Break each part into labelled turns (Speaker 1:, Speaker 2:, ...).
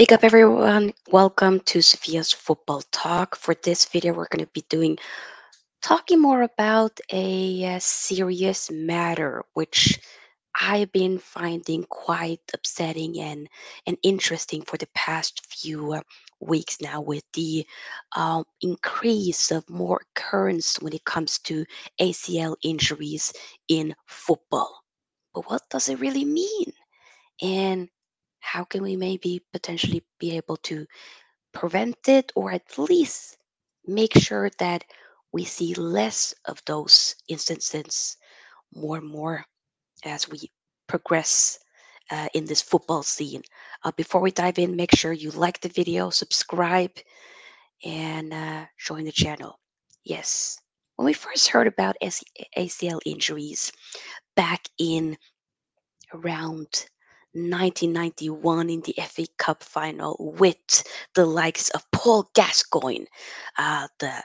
Speaker 1: Big up everyone. Welcome to Sofia's Football Talk. For this video, we're going to be talking more about a serious matter, which I've been finding quite upsetting and interesting for the past few weeks now, with the increase of more occurrence when it comes to ACL injuries in football. But what does it really mean? And how can we maybe potentially be able to prevent it, or at least make sure that we see less of those instances more and more as we progress in this football scene? Before we dive in, make sure you like the video, subscribe, and join the channel. Yes, when we first heard about ACL injuries back in around 1991 in the FA Cup final with the likes of Paul Gascoigne, the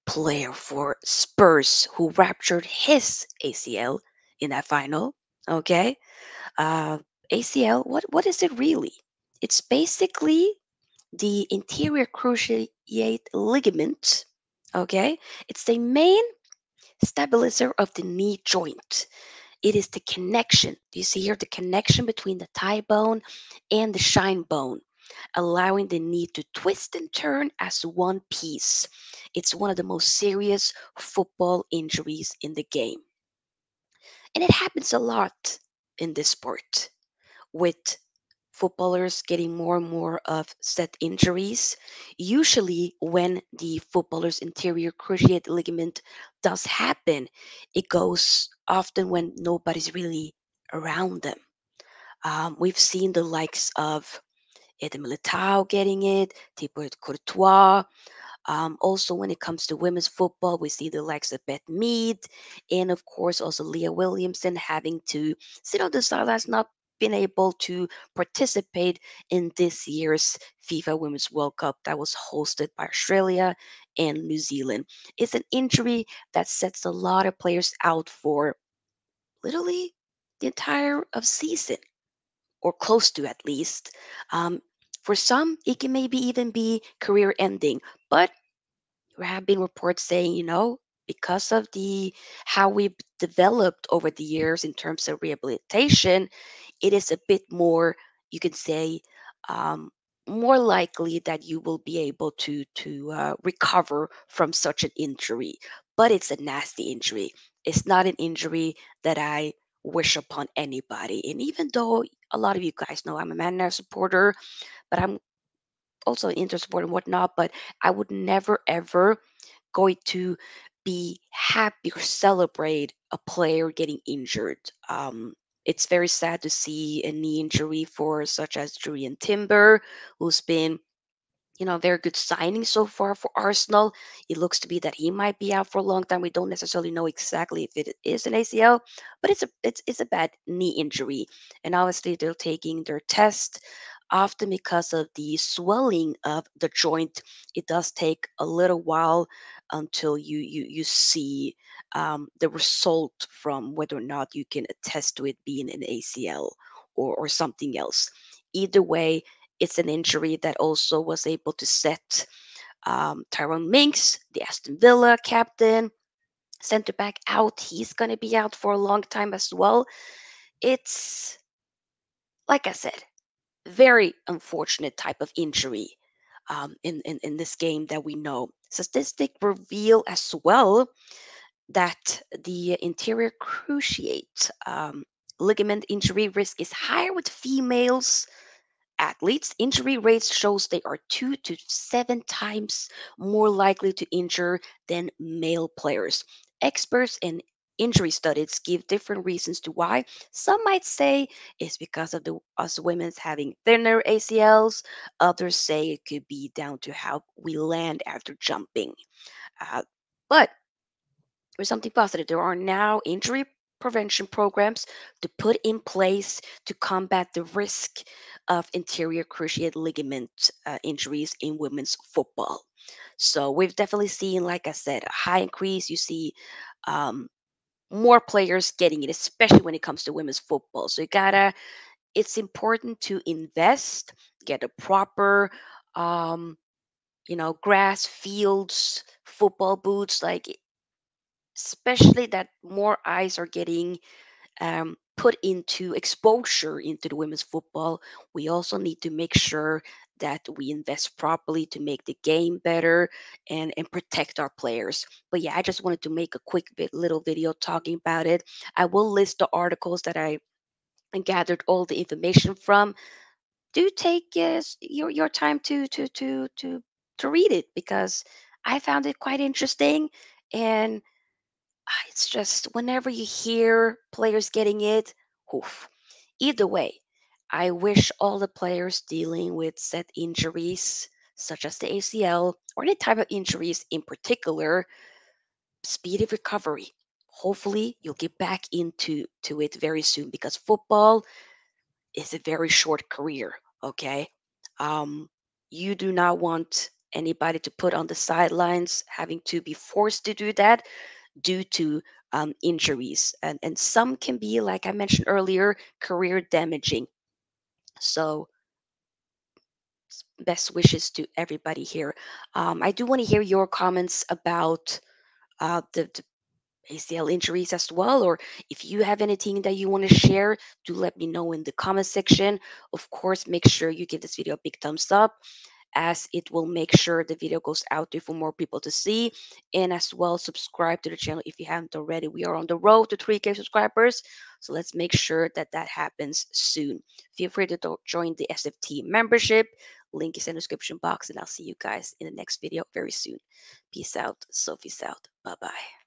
Speaker 1: player for Spurs who ruptured his ACL in that final. Okay, uh, ACL. What is it really? It's basically the anterior cruciate ligament. Okay, it's the main stabilizer of the knee joint. It is the connection. Do you see here the connection between the thigh bone and the shin bone, allowing the knee to twist and turn as one piece? It's one of the most serious football injuries in the game. And it happens a lot in this sport, with footballers getting more and more of set injuries. Usually, when the footballer's anterior cruciate ligament does happen, it goes often when nobody's really around them. We've seen the likes of Eder Militao getting it, Thibaut Courtois. Also, when it comes to women's football, we see the likes of Mead, and of course, also Leah Williamson having to sit on the sidelines, not been able to participate in this year's FIFA Women's World Cup that was hosted by Australia and New Zealand. It's an injury that sets a lot of players out for literally the entire of season, or close to at least. Um, for some, it can maybe even be career ending, but there have been reports saying, because of the how we've developed over the years in terms of rehabilitation, it is a bit more, you could say, um, more likely that you will be able to recover from such an injury. But it's a nasty injury. It's not an injury that I wish upon anybody. And even though a lot of you guys know I'm a Man United supporter, but I'm also an Inter supporter and whatnot, but I would never ever going to be happy or celebrate a player getting injured. It's very sad to see a knee injury for such as Jurrien Timber, who's been, very good signing so far for Arsenal. It looks to be that he might be out for a long time. We don't necessarily know exactly if it is an ACL, but it's a bad knee injury, and obviously they're taking their test. Often because of the swelling of the joint, it does take a little while until you see the result from whether or not you can attest to it being an ACL or something else. Either way, it's an injury that also was able to set Tyrone Mings, the Aston Villa captain, center back, out. He's going to be out for a long time as well. It's, like I said, very unfortunate type of injury in this game that we know. Statistics reveal as well that the anterior cruciate ligament injury risk is higher with females athletes. Injury rates shows they are 2 to 7 times more likely to injure than male players. Experts and injury studies give different reasons to why. Some might say it's because of the us women's having thinner ACLs. Others say it could be down to how we land after jumping. But there's something positive. There are now injury prevention programs to put in place to combat the risk of anterior cruciate ligament injuries in women's football. So we've definitely seen, like I said, a high increase. You see um, more players getting it, especially when it comes to women's football. So you gotta it's important to invest, get a proper, um, grass, fields, football boots, like especially that more eyes are getting put into exposure into the women's football. We also need to make sure that we invest properly to make the game better and protect our players. But yeah, I just wanted to make a quick little video talking about it. I will list the articles that I gathered all the information from. Do take your time to read it, because I found it quite interesting. And it's just whenever you hear players getting it, oof. Either way, I wish all the players dealing with set injuries, such as the ACL or any type of injuries in particular, speedy recovery. Hopefully, you'll get back into it very soon, because football is a very short career. Okay, um, you do not want anybody to put on the sidelines, having to be forced to do that due to injuries. And some can be, like I mentioned earlier, career damaging. So, best wishes to everybody here. I do want to hear your comments about the ACL injuries as well, or if you have anything that you want to share, do let me know in the comment section. Of course, make sure you give this video a big thumbs up, as it will make sure the video goes out there for more people to see. And as well, subscribe to the channel if you haven't already. We are on the road to 3K subscribers, so let's make sure that that happens soon. Feel free to join the SFT membership. Link is in the description box, and I'll see you guys in the next video very soon. Peace out. Sophie's out. Bye bye.